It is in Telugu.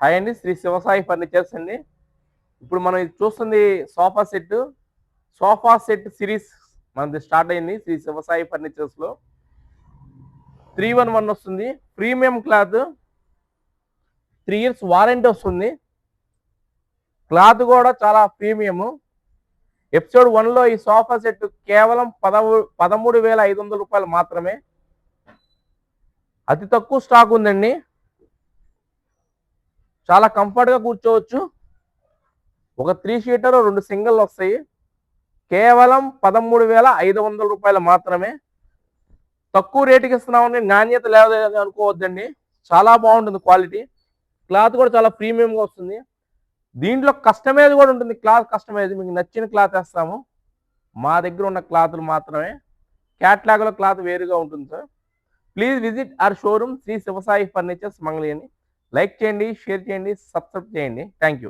హాయ్ అండి, శ్రీ శివసాయి ఫర్నిచర్స్ అండి. ఇప్పుడు మనం ఇది చూస్తుంది సోఫా సెట్ సిరీస్ మనది స్టార్ట్ అయింది శ్రీ శివసాయి ఫర్నిచర్స్లో. 311 వస్తుంది, ప్రీమియం క్లాత్, 3 years వారంటీ వస్తుంది. క్లాత్ కూడా చాలా ప్రీమియము. ఎపిసోడ్ 1లో ఈ సోఫా సెట్ కేవలం 13,500 రూపాయలు మాత్రమే. అతి తక్కువ స్టాక్ ఉందండి. చాలా కంఫర్ట్గా కూర్చోవచ్చు. ఒక 3 సీటర్ 2 సింగిల్ వస్తాయి. కేవలం 13,500 రూపాయలు మాత్రమే. తక్కువ రేటుకి ఇస్తున్నామని నాణ్యత లేదు అనుకోవద్దండి. చాలా బాగుంటుంది క్వాలిటీ. క్లాత్ కూడా చాలా ప్రీమియంగా వస్తుంది. దీంట్లో కస్టమైజ్ కూడా ఉంటుంది. క్లాత్ కస్టమైజ్ మీకు నచ్చిన క్లాత్ వేస్తాము. మా దగ్గర ఉన్న క్లాతులు మాత్రమే. క్యాట్లాగ్లో క్లాత్ వేరుగా ఉంటుంది sir. Please visit our showroom Shri Shivasai furnitures Mangalagiri. Like చేయండి, షేర్ చేయండి, సబ్స్క్రైబ్ చేయండి. Thank you.